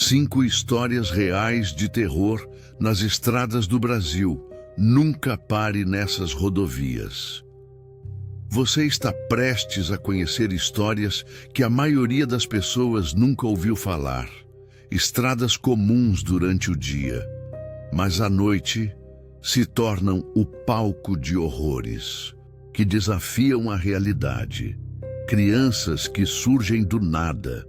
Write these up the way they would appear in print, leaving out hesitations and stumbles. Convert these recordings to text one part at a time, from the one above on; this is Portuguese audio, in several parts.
5 histórias reais de terror nas estradas do Brasil. Nunca pare nessas rodovias. Você está prestes a conhecer histórias que a maioria das pessoas nunca ouviu falar. Estradas comuns durante o dia, mas à noite se tornam o palco de horrores que desafiam a realidade. Crianças que surgem do nada,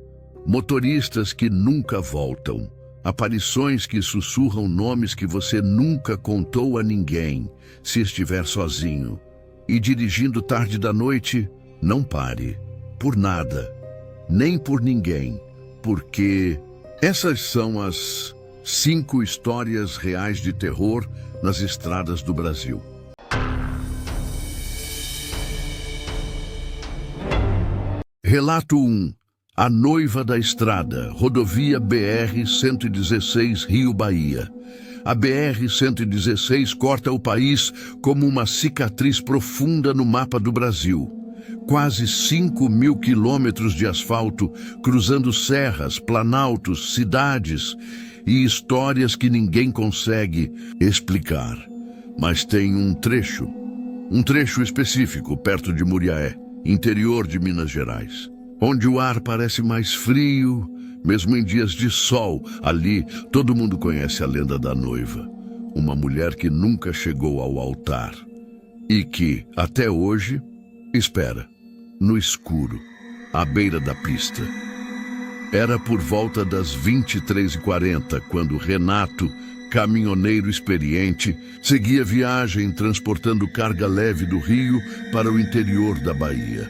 motoristas que nunca voltam, aparições que sussurram nomes que você nunca contou a ninguém, se estiver sozinho. E dirigindo tarde da noite, não pare, por nada, nem por ninguém, porque essas são as 5 histórias reais de terror nas estradas do Brasil. Relato 1. A Noiva da Estrada, rodovia BR-116 Rio-Bahia. A BR-116 corta o país como uma cicatriz profunda no mapa do Brasil. Quase 5.000 quilômetros de asfalto, cruzando serras, planaltos, cidades e histórias que ninguém consegue explicar. Mas tem um trecho específico perto de Muriaé, interior de Minas Gerais, onde o ar parece mais frio, mesmo em dias de sol. Ali, todo mundo conhece a lenda da noiva, uma mulher que nunca chegou ao altar e que, até hoje, espera, no escuro, à beira da pista. Era por volta das 23h40, quando Renato, caminhoneiro experiente, seguia viagem transportando carga leve do Rio para o interior da Bahia.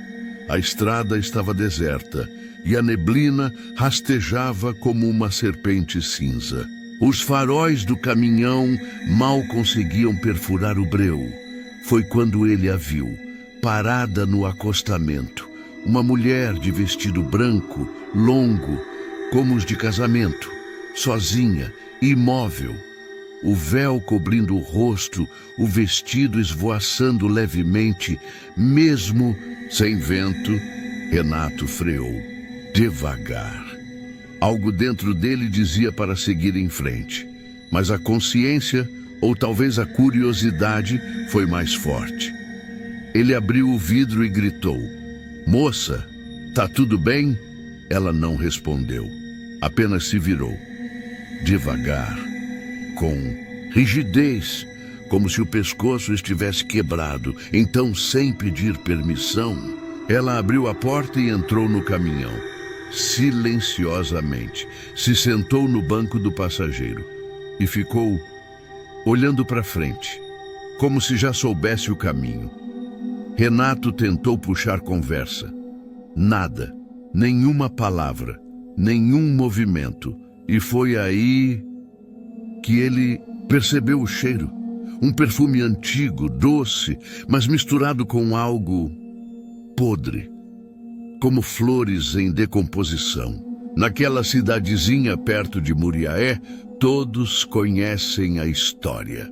A estrada estava deserta e a neblina rastejava como uma serpente cinza. Os faróis do caminhão mal conseguiam perfurar o breu. Foi quando ele a viu, parada no acostamento. Uma mulher de vestido branco, longo, como os de casamento, sozinha, imóvel. O véu cobrindo o rosto, o vestido esvoaçando levemente, mesmo sem vento. Renato freou, devagar. Algo dentro dele dizia para seguir em frente, mas a consciência, ou talvez a curiosidade, foi mais forte. Ele abriu o vidro e gritou: "Moça, tá tudo bem?" Ela não respondeu, apenas se virou, devagar, com rigidez, como se o pescoço estivesse quebrado. Então, sem pedir permissão, ela abriu a porta e entrou no caminhão. Silenciosamente, se sentou no banco do passageiro e ficou olhando para frente, como se já soubesse o caminho. Renato tentou puxar conversa. Nada, nenhuma palavra, nenhum movimento. E foi aí que ele percebeu o cheiro. Um perfume antigo, doce, mas misturado com algo podre, como flores em decomposição. Naquela cidadezinha perto de Muriaé, todos conhecem a história.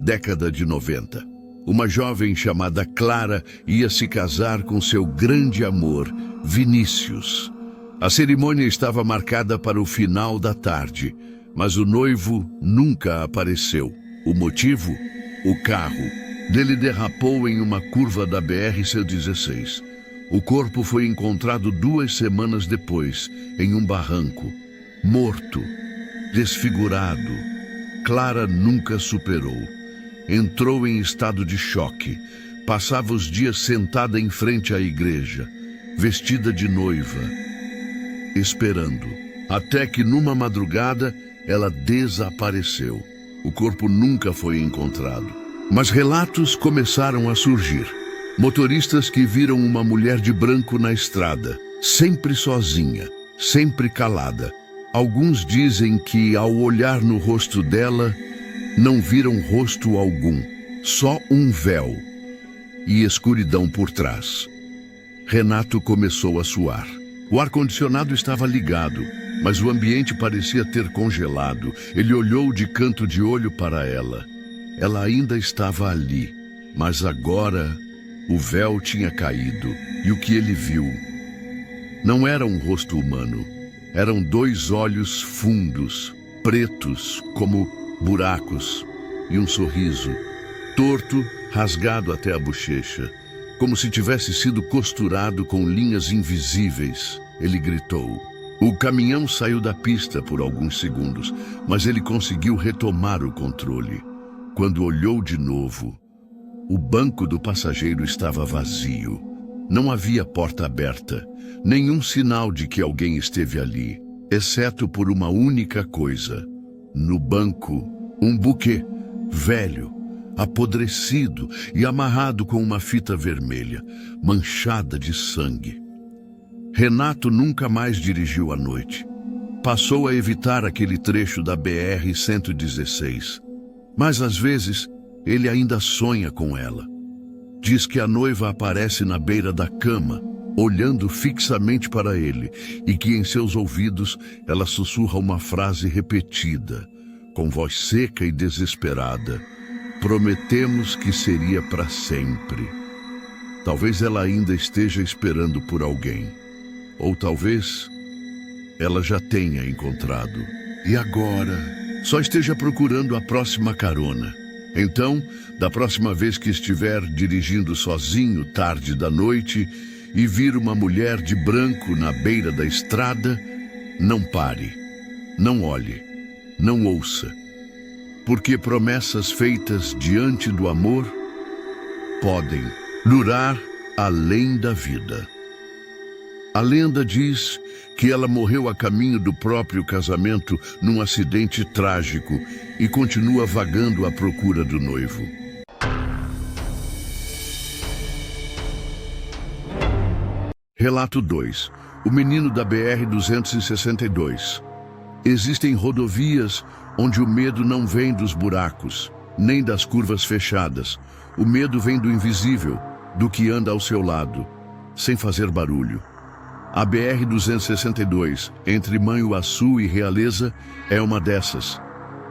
Década de 90. Uma jovem chamada Clara ia se casar com seu grande amor, Vinícius. A cerimônia estava marcada para o final da tarde, mas o noivo nunca apareceu. O motivo? O carro dele derrapou em uma curva da BR-116. O corpo foi encontrado 2 semanas depois, em um barranco, morto, desfigurado. Clara nunca superou. Entrou em estado de choque. Passava os dias sentada em frente à igreja, vestida de noiva, esperando, até que numa madrugada ela desapareceu. O corpo nunca foi encontrado. Mas relatos começaram a surgir. Motoristas que viram uma mulher de branco na estrada, sempre sozinha, sempre calada. Alguns dizem que, ao olhar no rosto dela, não viram rosto algum, só um véu e escuridão por trás. Renato começou a suar. O ar-condicionado estava ligado, mas o ambiente parecia ter congelado. Ele olhou de canto de olho para ela. Ela ainda estava ali, mas agora o véu tinha caído e o que ele viu não era um rosto humano. eram 2 olhos fundos, pretos como buracos, e um sorriso, torto, rasgado até a bochecha, como se tivesse sido costurado com linhas invisíveis. Ele gritou. O caminhão saiu da pista por alguns segundos, mas ele conseguiu retomar o controle. Quando olhou de novo, o banco do passageiro estava vazio. Não havia porta aberta, nenhum sinal de que alguém esteve ali, exceto por uma única coisa. No banco, um buquê, velho, apodrecido e amarrado com uma fita vermelha, manchada de sangue. Renato nunca mais dirigiu à noite. Passou a evitar aquele trecho da BR-116. Mas às vezes, ele ainda sonha com ela. Diz que a noiva aparece na beira da cama, olhando fixamente para ele, e que em seus ouvidos ela sussurra uma frase repetida, com voz seca e desesperada. Prometemos que seria para sempre. Talvez ela ainda esteja esperando por alguém. Ou talvez ela já tenha encontrado. E agora, só esteja procurando a próxima carona. Então, da próxima vez que estiver dirigindo sozinho tarde da noite e vir uma mulher de branco na beira da estrada, não pare, não olhe, não ouça. Porque promessas feitas diante do amor podem durar além da vida. A lenda diz que ela morreu a caminho do próprio casamento num acidente trágico e continua vagando à procura do noivo. Relato 2. O menino da BR-262. Existem rodovias onde o medo não vem dos buracos, nem das curvas fechadas. O medo vem do invisível, do que anda ao seu lado, sem fazer barulho. A BR-262, entre Manhuaçu e Realeza, é uma dessas.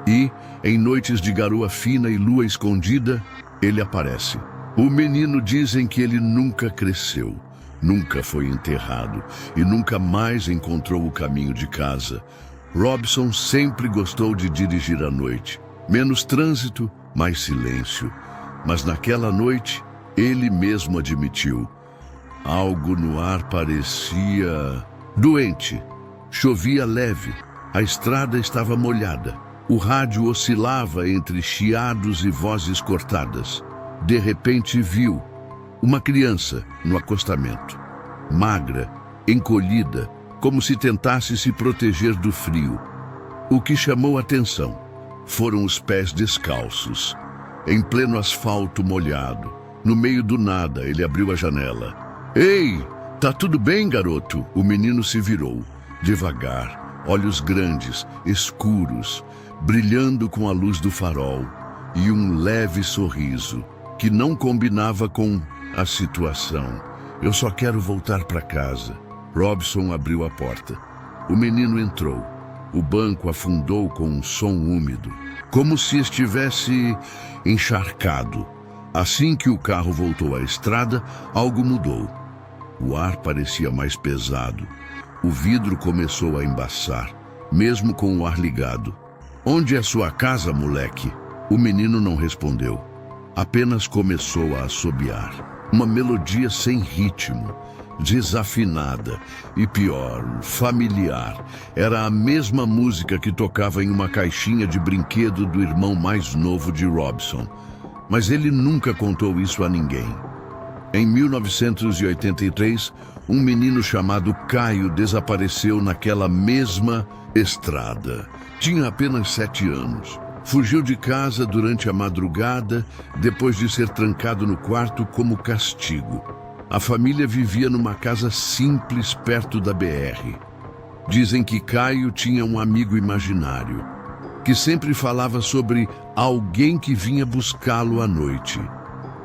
E, em noites de garoa fina e lua escondida, ele aparece. O menino dizem que ele nunca cresceu, nunca foi enterrado e nunca mais encontrou o caminho de casa. Robson sempre gostou de dirigir à noite. Menos trânsito, mais silêncio. Mas naquela noite, ele mesmo admitiu. Algo no ar parecia doente. Chovia leve. A estrada estava molhada. O rádio oscilava entre chiados e vozes cortadas. De repente viu uma criança no acostamento. Magra, encolhida, como se tentasse se proteger do frio. O que chamou atenção foram os pés descalços, em pleno asfalto molhado. No meio do nada, ele abriu a janela. Ei, tá tudo bem, garoto? O menino se virou, devagar, olhos grandes, escuros, brilhando com a luz do farol, e um leve sorriso, que não combinava com a situação. Eu só quero voltar para casa. Robson abriu a porta. O menino entrou. O banco afundou com um som úmido, como se estivesse encharcado. Assim que o carro voltou à estrada, algo mudou. O ar parecia mais pesado. O vidro começou a embaçar, mesmo com o ar ligado. Onde é sua casa, moleque? O menino não respondeu. Apenas começou a assobiar. Uma melodia sem ritmo, desafinada e, pior, familiar. Era a mesma música que tocava em uma caixinha de brinquedo do irmão mais novo de Robson. Mas ele nunca contou isso a ninguém. Em 1983, um menino chamado Caio desapareceu naquela mesma estrada. Tinha apenas 7 anos. Fugiu de casa durante a madrugada, depois de ser trancado no quarto como castigo. A família vivia numa casa simples perto da BR. Dizem que Caio tinha um amigo imaginário, que sempre falava sobre alguém que vinha buscá-lo à noite.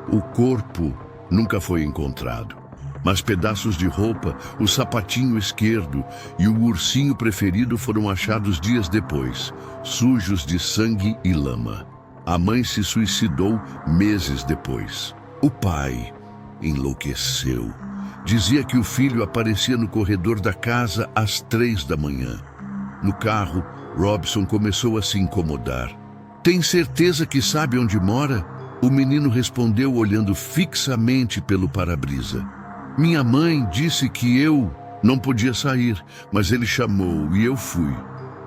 O corpo nunca foi encontrado, mas pedaços de roupa, o sapatinho esquerdo e o ursinho preferido foram achados dias depois, sujos de sangue e lama. A mãe se suicidou meses depois. O pai enlouqueceu. Dizia que o filho aparecia no corredor da casa às 3 da manhã. No carro, Robson começou a se incomodar. Tem certeza que sabe onde mora? O menino respondeu olhando fixamente pelo para-brisa. Minha mãe disse que eu não podia sair, mas ele chamou e eu fui.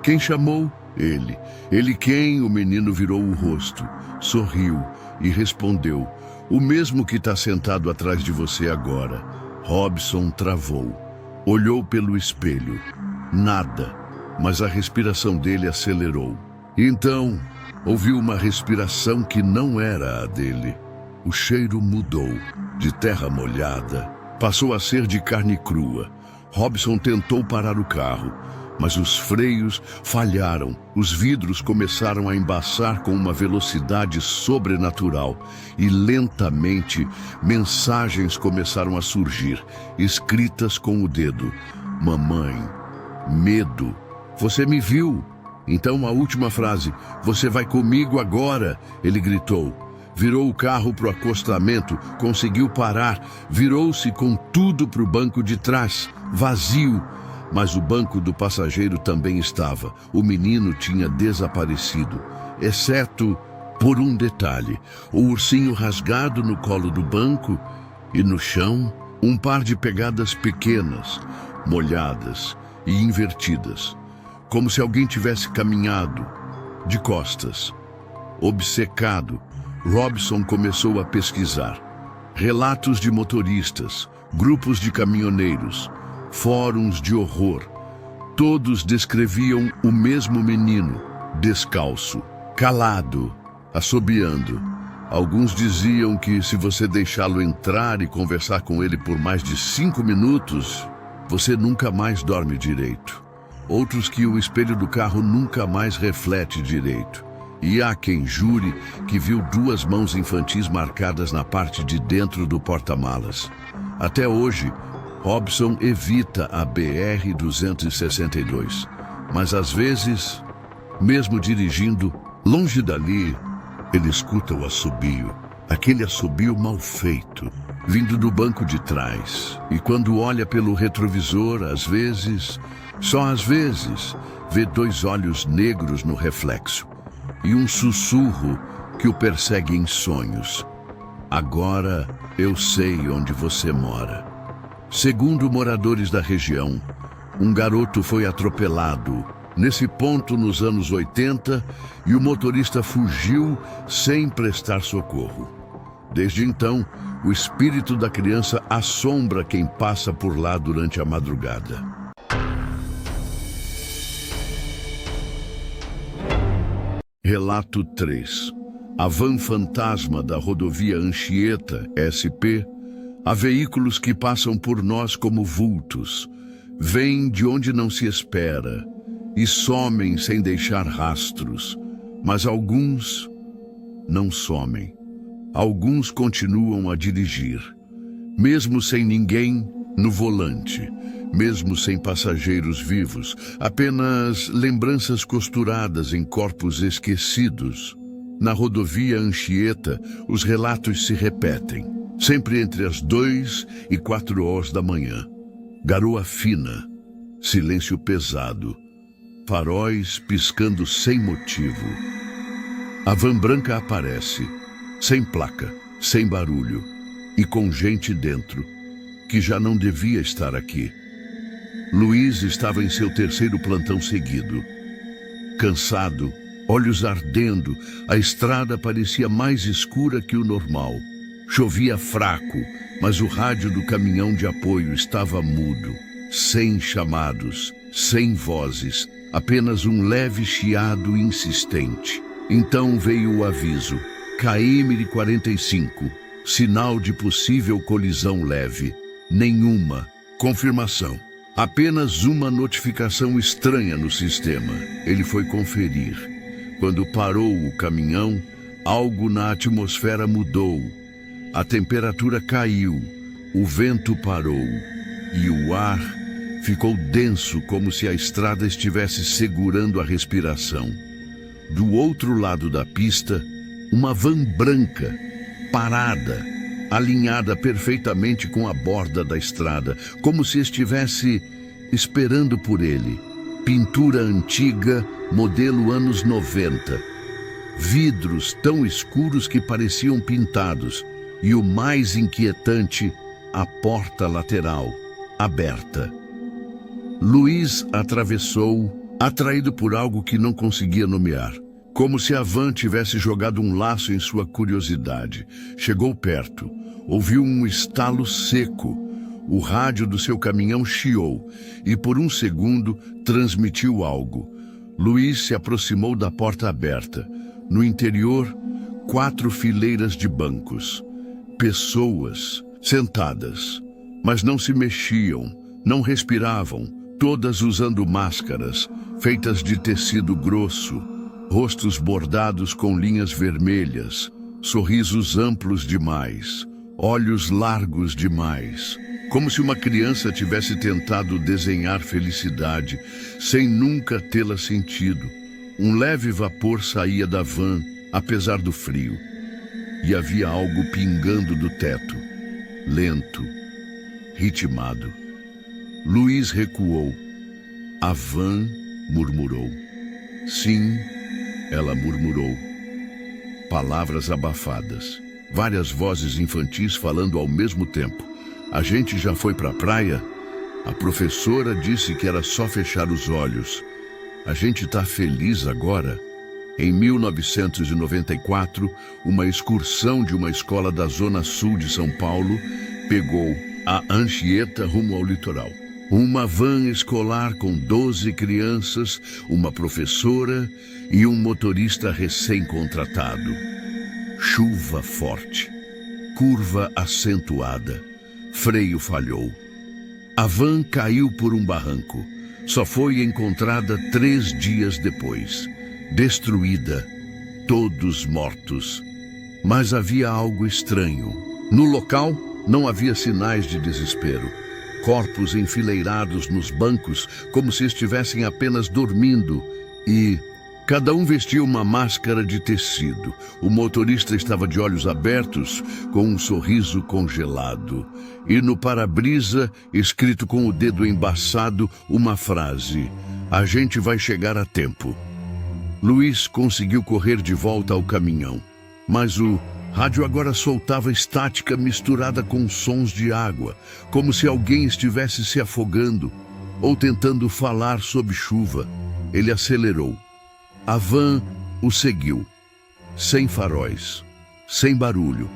Quem chamou? Ele. Ele quem? O menino virou o rosto, sorriu e respondeu. O mesmo que está sentado atrás de você agora. Robson travou. Olhou pelo espelho. Nada, mas a respiração dele acelerou. Então, ouviu uma respiração que não era a dele. O cheiro mudou. De terra molhada, passou a ser de carne crua. Robson tentou parar o carro, mas os freios falharam. Os vidros começaram a embaçar com uma velocidade sobrenatural e lentamente mensagens começaram a surgir, escritas com o dedo. Mamãe, medo, você me viu? Então a última frase, você vai comigo agora, ele gritou. Virou o carro para o acostamento, conseguiu parar, virou-se com tudo para o banco de trás, vazio. Mas o banco do passageiro também estava. O menino tinha desaparecido, exceto por um detalhe. O ursinho rasgado no colo do banco e no chão, um par de pegadas pequenas, molhadas e invertidas, como se alguém tivesse caminhado de costas. Obcecado, Robson começou a pesquisar. Relatos de motoristas, grupos de caminhoneiros, fóruns de horror. Todos descreviam o mesmo menino, descalço, calado, assobiando. Alguns diziam que se você deixá-lo entrar e conversar com ele por mais de 5 minutos, você nunca mais dorme direito. Outros que o espelho do carro nunca mais reflete direito. E há quem jure que viu 2 mãos infantis marcadas na parte de dentro do porta-malas. Até hoje, Robson evita a BR-262, mas às vezes, mesmo dirigindo, longe dali, ele escuta o assobio, aquele assobio mal feito, vindo do banco de trás. E quando olha pelo retrovisor, às vezes, só às vezes, vê 2 olhos negros no reflexo e um sussurro que o persegue em sonhos. Agora eu sei onde você mora. Segundo moradores da região, um garoto foi atropelado nesse ponto nos anos 80 e o motorista fugiu sem prestar socorro. Desde então, o espírito da criança assombra quem passa por lá durante a madrugada. Relato 3. A van fantasma da rodovia Anchieta, SP. Há veículos que passam por nós como vultos, vêm de onde não se espera e somem sem deixar rastros, mas alguns não somem. Alguns continuam a dirigir, mesmo sem ninguém no volante, mesmo sem passageiros vivos, apenas lembranças costuradas em corpos esquecidos. Na rodovia Anchieta, os relatos se repetem. Sempre entre as 2 e 4 horas da manhã. Garoa fina, silêncio pesado, faróis piscando sem motivo. A van branca aparece, sem placa, sem barulho, e com gente dentro, que já não devia estar aqui. Luiz estava em seu 3º plantão seguido. Cansado, olhos ardendo, a estrada parecia mais escura que o normal. Chovia fraco, mas o rádio do caminhão de apoio estava mudo, sem chamados, sem vozes, apenas um leve chiado insistente. Então veio o aviso, KM 45, sinal de possível colisão leve. Nenhuma confirmação, apenas uma notificação estranha no sistema. Ele foi conferir. Quando parou o caminhão, algo na atmosfera mudou. A temperatura caiu, o vento parou e o ar ficou denso como se a estrada estivesse segurando a respiração. Do outro lado da pista, uma van branca, parada, alinhada perfeitamente com a borda da estrada, como se estivesse esperando por ele. Pintura antiga, modelo anos 90. Vidros tão escuros que pareciam pintados. E o mais inquietante, a porta lateral, aberta. Luiz atravessou, atraído por algo que não conseguia nomear. Como se a van tivesse jogado um laço em sua curiosidade. Chegou perto, ouviu um estalo seco. O rádio do seu caminhão chiou e por um segundo transmitiu algo. Luiz se aproximou da porta aberta. No interior, 4 fileiras de bancos. Pessoas sentadas, mas não se mexiam, não respiravam, todas usando máscaras, feitas de tecido grosso, rostos bordados com linhas vermelhas, sorrisos amplos demais, olhos largos demais, como se uma criança tivesse tentado desenhar felicidade, sem nunca tê-la sentido. Um leve vapor saía da van, apesar do frio. E havia algo pingando do teto, lento, ritmado. Luiz recuou. A van murmurou. Sim, ela murmurou. Palavras abafadas. Várias vozes infantis falando ao mesmo tempo. A gente já foi para a praia? A professora disse que era só fechar os olhos. A gente tá feliz agora? Em 1994, uma excursão de uma escola da Zona Sul de São Paulo pegou a Anchieta rumo ao litoral. Uma van escolar com 12 crianças, uma professora e um motorista recém-contratado. Chuva forte, curva acentuada, freio falhou. A van caiu por um barranco. Só foi encontrada 3 dias depois. Destruída, todos mortos. Mas havia algo estranho. No local, não havia sinais de desespero. Corpos enfileirados nos bancos, como se estivessem apenas dormindo. E cada um vestia uma máscara de tecido. O motorista estava de olhos abertos, com um sorriso congelado. E no para-brisa, escrito com o dedo embaçado, uma frase: "A gente vai chegar a tempo." Luiz conseguiu correr de volta ao caminhão, mas o rádio agora soltava estática misturada com sons de água, como se alguém estivesse se afogando ou tentando falar sob chuva. Ele acelerou. A van o seguiu, sem faróis, sem barulho,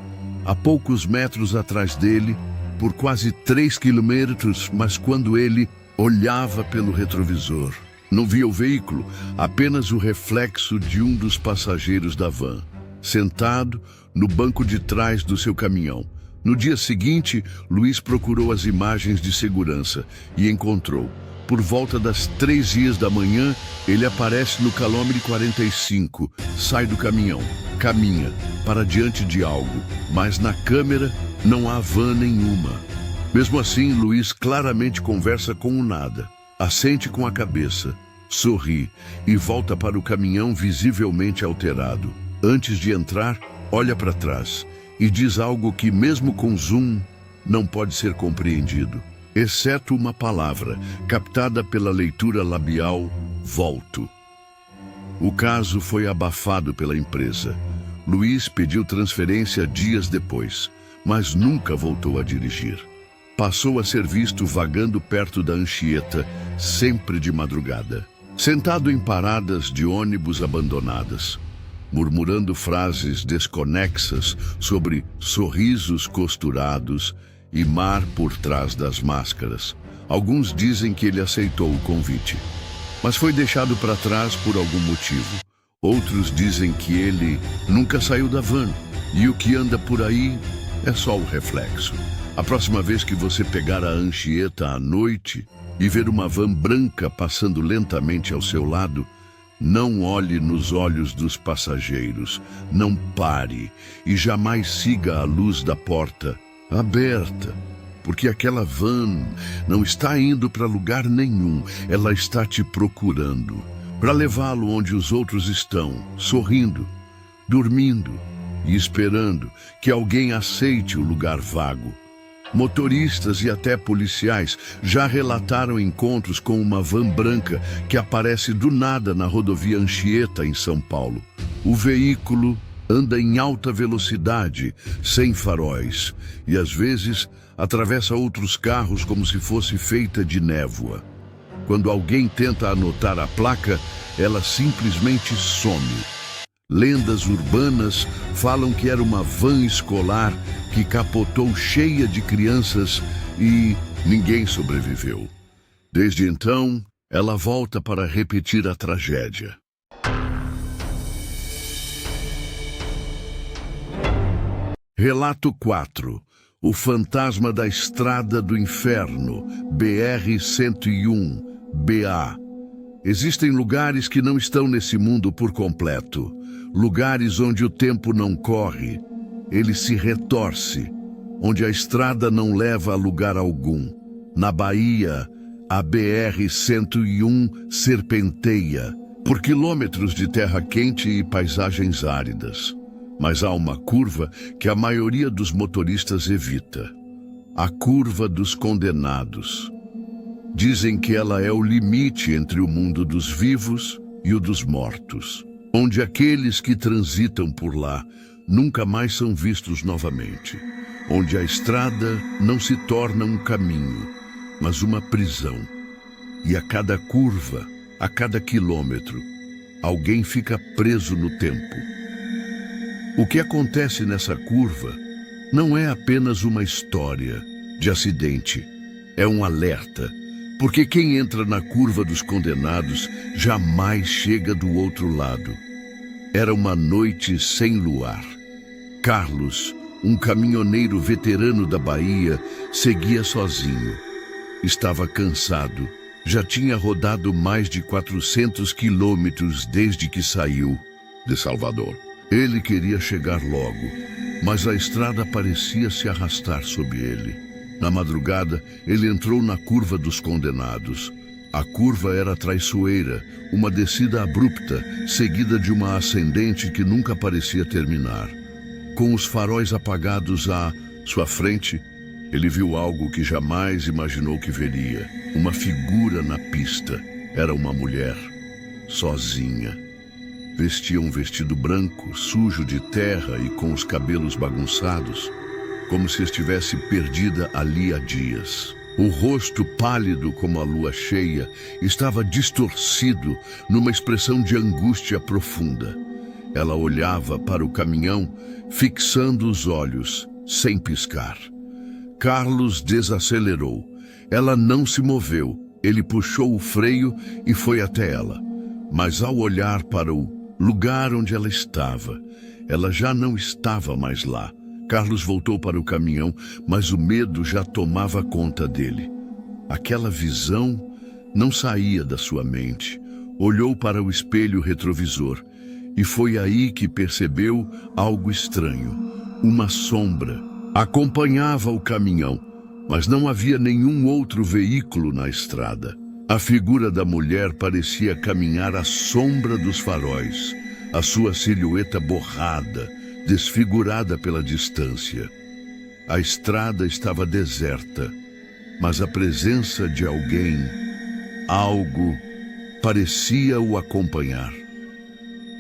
a poucos metros atrás dele, por quase 3 quilômetros, mas quando ele olhava pelo retrovisor, não via o veículo, apenas o reflexo de um dos passageiros da van, sentado no banco de trás do seu caminhão. No dia seguinte, Luiz procurou as imagens de segurança e encontrou. Por volta das 3h da manhã, ele aparece no quilômetro 45, sai do caminhão, caminha para diante de algo, mas na câmera não há van nenhuma. Mesmo assim, Luiz claramente conversa com o nada. Assente com a cabeça, sorri e volta para o caminhão visivelmente alterado. Antes de entrar, olha para trás e diz algo que, mesmo com zoom, não pode ser compreendido, exceto uma palavra, captada pela leitura labial: volto. O caso foi abafado pela empresa. Luiz pediu transferência dias depois, mas nunca voltou a dirigir. Passou a ser visto vagando perto da Anchieta, sempre de madrugada, sentado em paradas de ônibus abandonadas, murmurando frases desconexas sobre sorrisos costurados e mar por trás das máscaras. Alguns dizem que ele aceitou o convite, mas foi deixado para trás por algum motivo. Outros dizem que ele nunca saiu da van e o que anda por aí é só o reflexo. A próxima vez que você pegar a Anchieta à noite e ver uma van branca passando lentamente ao seu lado, não olhe nos olhos dos passageiros, não pare e jamais siga a luz da porta aberta, porque aquela van não está indo para lugar nenhum, ela está te procurando, para levá-lo onde os outros estão, sorrindo, dormindo e esperando que alguém aceite o lugar vago. Motoristas e até policiais já relataram encontros com uma van branca que aparece do nada na rodovia Anchieta, em São Paulo. O veículo anda em alta velocidade, sem faróis, e às vezes atravessa outros carros como se fosse feita de névoa. Quando alguém tenta anotar a placa, ela simplesmente some. Lendas urbanas falam que era uma van escolar que capotou cheia de crianças e ninguém sobreviveu. Desde então, ela volta para repetir a tragédia. Relato 4. O fantasma da Estrada do Inferno, BR-101, BA. Existem lugares que não estão nesse mundo por completo. Lugares onde o tempo não corre, ele se retorce, onde a estrada não leva a lugar algum. Na Bahia, a BR-101 serpenteia por quilômetros de terra quente e paisagens áridas. Mas há uma curva que a maioria dos motoristas evita. A curva dos condenados. Dizem que ela é o limite entre o mundo dos vivos e o dos mortos, onde aqueles que transitam por lá nunca mais são vistos novamente, onde a estrada não se torna um caminho, mas uma prisão. E a cada curva, a cada quilômetro, alguém fica preso no tempo. O que acontece nessa curva não é apenas uma história de acidente, é um alerta, porque quem entra na curva dos condenados jamais chega do outro lado. Era uma noite sem luar. Carlos, um caminhoneiro veterano da Bahia, seguia sozinho. Estava cansado. Já tinha rodado mais de 400 quilômetros desde que saiu de Salvador. Ele queria chegar logo, mas a estrada parecia se arrastar sob ele. Na madrugada, ele entrou na curva dos condenados. A curva era traiçoeira, uma descida abrupta, seguida de uma ascendente que nunca parecia terminar. Com os faróis apagados à sua frente, ele viu algo que jamais imaginou que veria. Uma figura na pista. Era uma mulher, sozinha. Vestia um vestido branco, sujo de terra e com os cabelos bagunçados, como se estivesse perdida ali há dias. O rosto, pálido como a lua cheia, estava distorcido numa expressão de angústia profunda. Ela olhava para o caminhão, fixando os olhos, sem piscar. Carlos desacelerou. Ela não se moveu. Ele puxou o freio e foi até ela. Mas ao olhar para o lugar onde ela estava, ela já não estava mais lá. Carlos voltou para o caminhão, mas o medo já tomava conta dele. Aquela visão não saía da sua mente. Olhou para o espelho retrovisor e foi aí que percebeu algo estranho. Uma sombra acompanhava o caminhão, mas não havia nenhum outro veículo na estrada. A figura da mulher parecia caminhar à sombra dos faróis, a sua silhueta borrada, desfigurada pela distância. A estrada estava deserta, mas a presença de alguém, algo, parecia o acompanhar.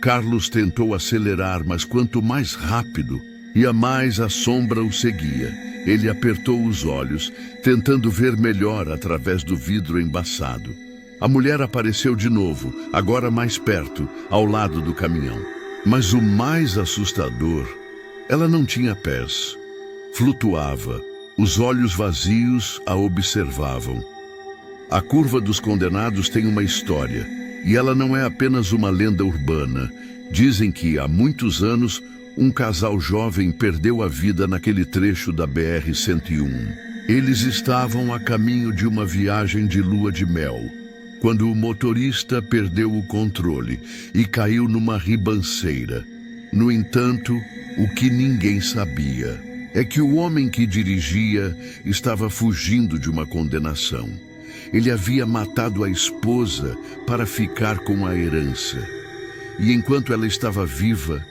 Carlos tentou acelerar, mas quanto mais rápido, ia mais a sombra o seguia. Ele apertou os olhos, tentando ver melhor através do vidro embaçado. A mulher apareceu de novo, agora mais perto, ao lado do caminhão. Mas o mais assustador, ela não tinha pés. Flutuava, os olhos vazios a observavam. A curva dos condenados tem uma história, e ela não é apenas uma lenda urbana. Dizem que, há muitos anos, um casal jovem perdeu a vida naquele trecho da BR-101. Eles estavam a caminho de uma viagem de lua de mel, quando o motorista perdeu o controle e caiu numa ribanceira. No entanto, o que ninguém sabia é que o homem que dirigia estava fugindo de uma condenação. Ele havia matado a esposa para ficar com a herança. E enquanto ela estava viva,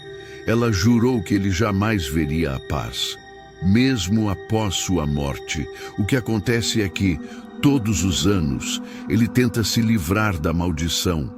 ela jurou que ele jamais veria a paz. Mesmo após sua morte, o que acontece é que, todos os anos, ele tenta se livrar da maldição.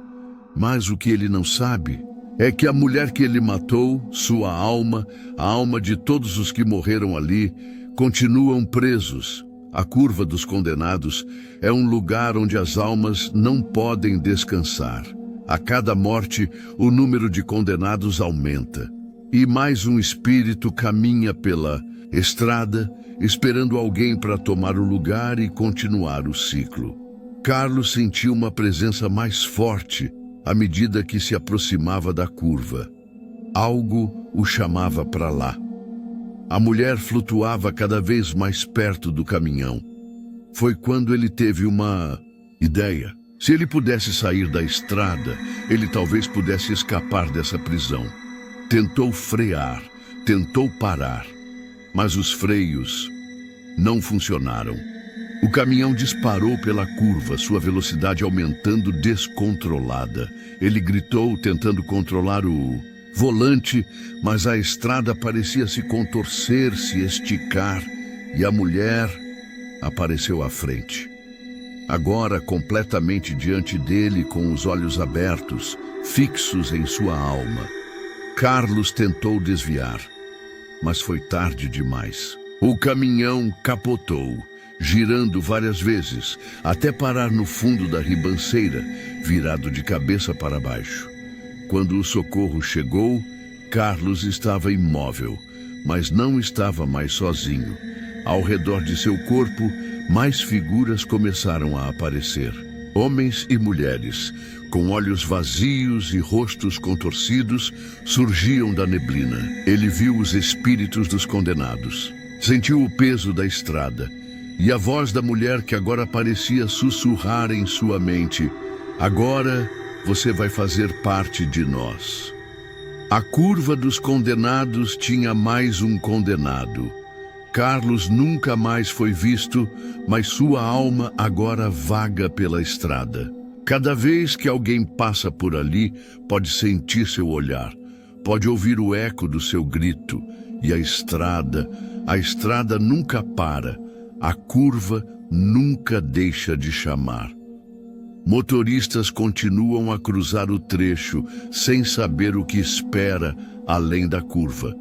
Mas o que ele não sabe é que a mulher que ele matou, sua alma, a alma de todos os que morreram ali, continuam presos. A curva dos condenados é um lugar onde as almas não podem descansar. A cada morte, o número de condenados aumenta. E mais um espírito caminha pela estrada, esperando alguém para tomar o lugar e continuar o ciclo. Carlos sentiu uma presença mais forte à medida que se aproximava da curva. Algo o chamava para lá. A mulher flutuava cada vez mais perto do caminhão. Foi quando ele teve uma ideia. Se ele pudesse sair da estrada, ele talvez pudesse escapar dessa prisão. Tentou frear, tentou parar, mas os freios não funcionaram. O caminhão disparou pela curva, sua velocidade aumentando descontrolada. Ele gritou, tentando controlar o volante, mas a estrada parecia se contorcer, se esticar, e a mulher apareceu à frente. Agora completamente diante dele, com os olhos abertos, fixos em sua alma. Carlos tentou desviar, mas foi tarde demais. O caminhão capotou, girando várias vezes, até parar no fundo da ribanceira, virado de cabeça para baixo. Quando o socorro chegou, Carlos estava imóvel, mas não estava mais sozinho. Ao redor de seu corpo, mais figuras começaram a aparecer. Homens e mulheres, com olhos vazios e rostos contorcidos, surgiam da neblina. Ele viu os espíritos dos condenados. Sentiu o peso da estrada e a voz da mulher que agora parecia sussurrar em sua mente: agora você vai fazer parte de nós. A curva dos condenados tinha mais um condenado. Carlos nunca mais foi visto, mas sua alma agora vaga pela estrada. Cada vez que alguém passa por ali, pode sentir seu olhar, pode ouvir o eco do seu grito. E a estrada nunca para, a curva nunca deixa de chamar. Motoristas continuam a cruzar o trecho sem saber o que espera além da curva.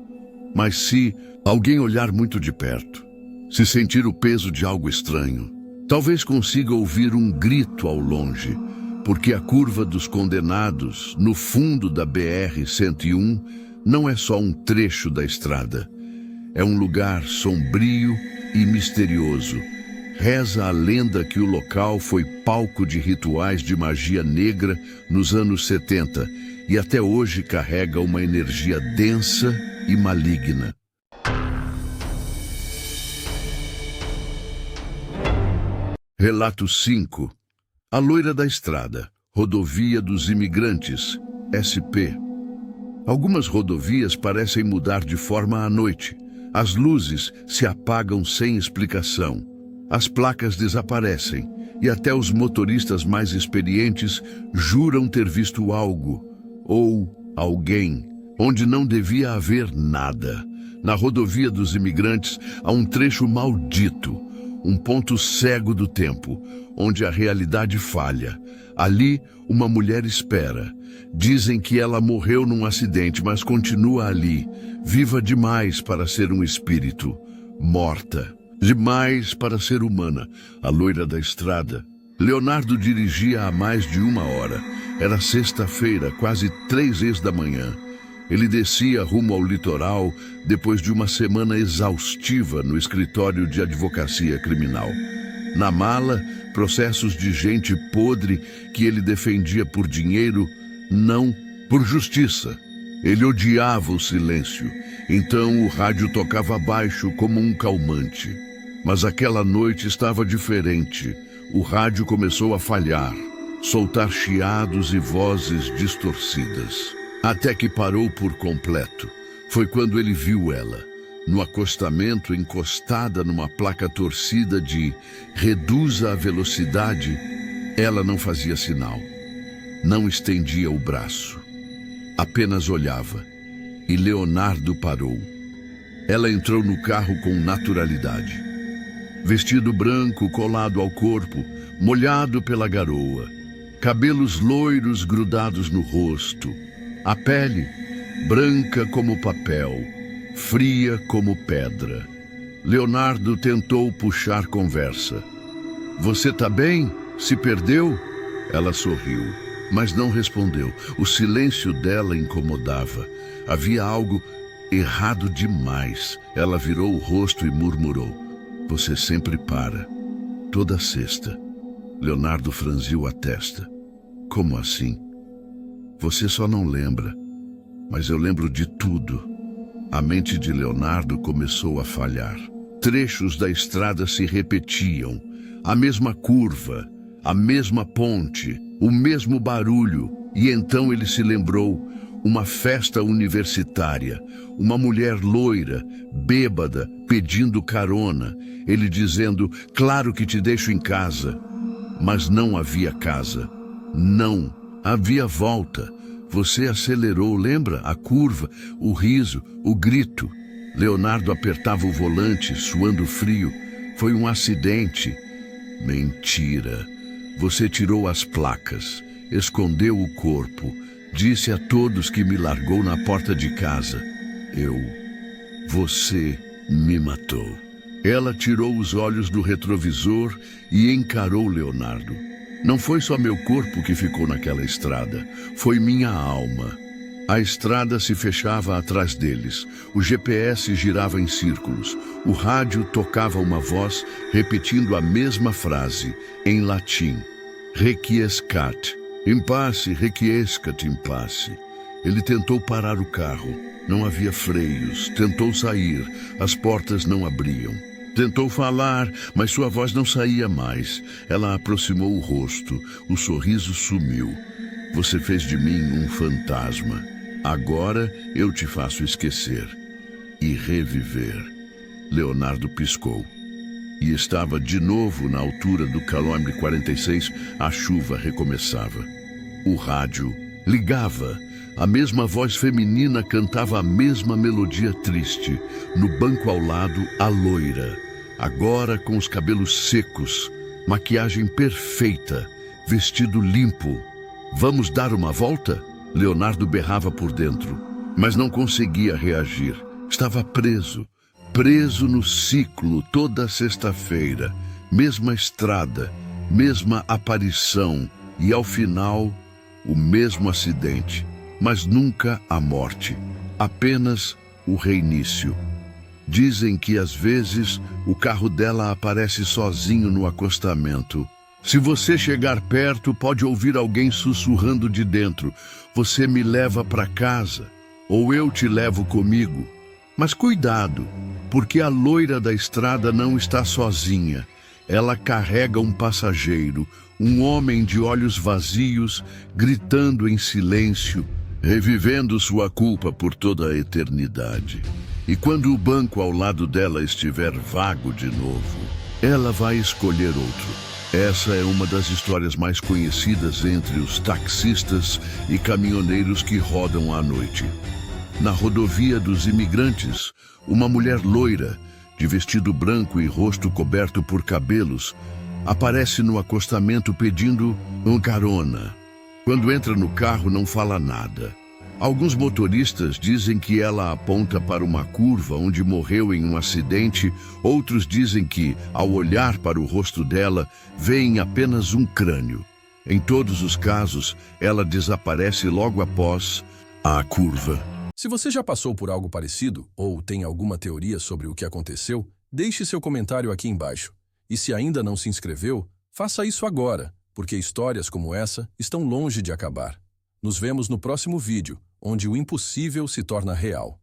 Mas se alguém olhar muito de perto, se sentir o peso de algo estranho, talvez consiga ouvir um grito ao longe, porque a curva dos condenados, no fundo da BR-101, não é só um trecho da estrada. É um lugar sombrio e misterioso. Reza a lenda que o local foi palco de rituais de magia negra nos anos 70 e até hoje carrega uma energia densa e maligna. Relato 5. A Loira da Estrada, Rodovia dos Imigrantes, SP. Algumas rodovias parecem mudar de forma à noite. As luzes se apagam sem explicação. As placas desaparecem e até os motoristas mais experientes juram ter visto algo ou alguém onde não devia haver nada. Na Rodovia dos Imigrantes há um trecho maldito, um ponto cego do tempo, onde a realidade falha. Ali, uma mulher espera. Dizem que ela morreu num acidente, mas continua ali, viva demais para ser um espírito, morta demais para ser humana. A Loira da Estrada. Leonardo dirigia há mais de 1 hora. Era sexta-feira, quase 3h da manhã. Ele descia rumo ao litoral depois de uma semana exaustiva no escritório de advocacia criminal. Na mala, processos de gente podre que ele defendia por dinheiro, não por justiça. Ele odiava o silêncio, então o rádio tocava baixo como um calmante. Mas aquela noite estava diferente. O rádio começou a falhar, soltar chiados e vozes distorcidas. Até que parou por completo. Foi quando ele viu ela, no acostamento, encostada numa placa torcida de "reduza a velocidade". Ela não fazia sinal, não estendia o braço, apenas olhava. e Leonardo parou. Ela entrou no carro com naturalidade. Vestido branco colado ao corpo, molhado pela garoa. Cabelos loiros grudados no rosto. A pele, branca como papel, fria como pedra. Leonardo tentou puxar conversa. Você tá bem? Se perdeu? Ela sorriu, mas não respondeu. O silêncio dela incomodava. Havia algo errado demais. Ela virou o rosto e murmurou. Você sempre para. Toda sexta. Leonardo franziu a testa. Como assim? Você só não lembra. Mas eu lembro de tudo. A mente de Leonardo começou a falhar. Trechos da estrada se repetiam. A mesma curva, a mesma ponte, o mesmo barulho. E então ele se lembrou. Uma festa universitária. Uma mulher loira, bêbada, pedindo carona. Ele dizendo, claro que te deixo em casa. Mas não havia casa. Não, havia volta. Você acelerou, lembra? A curva, o riso, o grito. Leonardo apertava o volante, suando frio. Foi um acidente. Mentira. Você tirou as placas, escondeu o corpo, disse a todos que me largou na porta de casa. Você me matou. Ela tirou os olhos do retrovisor e encarou Leonardo. Não foi só meu corpo que ficou naquela estrada, foi minha alma. A estrada se fechava atrás deles, o GPS girava em círculos, o rádio tocava uma voz repetindo a mesma frase, em latim. Requiescat, impasse, requiescat, impasse. Ele tentou parar o carro, não havia freios, tentou sair, as portas não abriam. Tentou falar, mas sua voz não saía mais. Ela aproximou o rosto, o sorriso sumiu. Você fez de mim um fantasma. Agora eu te faço esquecer e reviver. Leonardo piscou. E estava de novo na altura do quilômetro 46, a chuva recomeçava. O rádio ligava. A mesma voz feminina cantava a mesma melodia triste. No banco ao lado, a loira. Agora com os cabelos secos, maquiagem perfeita, vestido limpo. Vamos dar uma volta? Leonardo berrava por dentro, mas não conseguia reagir. Estava preso no ciclo toda sexta-feira. Mesma estrada, mesma aparição e ao final, o mesmo acidente. Mas nunca a morte, apenas o reinício. Dizem que às vezes o carro dela aparece sozinho no acostamento. Se você chegar perto, pode ouvir alguém sussurrando de dentro. Você me leva para casa, ou eu te levo comigo. Mas cuidado, porque a loira da estrada não está sozinha. Ela carrega um passageiro, um homem de olhos vazios, gritando em silêncio, revivendo sua culpa por toda a eternidade. E quando o banco ao lado dela estiver vago de novo, ela vai escolher outro. Essa é uma das histórias mais conhecidas entre os taxistas e caminhoneiros que rodam à noite. Na rodovia dos imigrantes, uma mulher loira, de vestido branco e rosto coberto por cabelos, aparece no acostamento pedindo uma carona. Quando entra no carro, não fala nada. Alguns motoristas dizem que ela aponta para uma curva onde morreu em um acidente. Outros dizem que, ao olhar para o rosto dela, veem apenas um crânio. Em todos os casos, ela desaparece logo após a curva. Se você já passou por algo parecido ou tem alguma teoria sobre o que aconteceu, deixe seu comentário aqui embaixo. E se ainda não se inscreveu, faça isso agora, porque histórias como essa estão longe de acabar. Nos vemos no próximo vídeo, onde o impossível se torna real.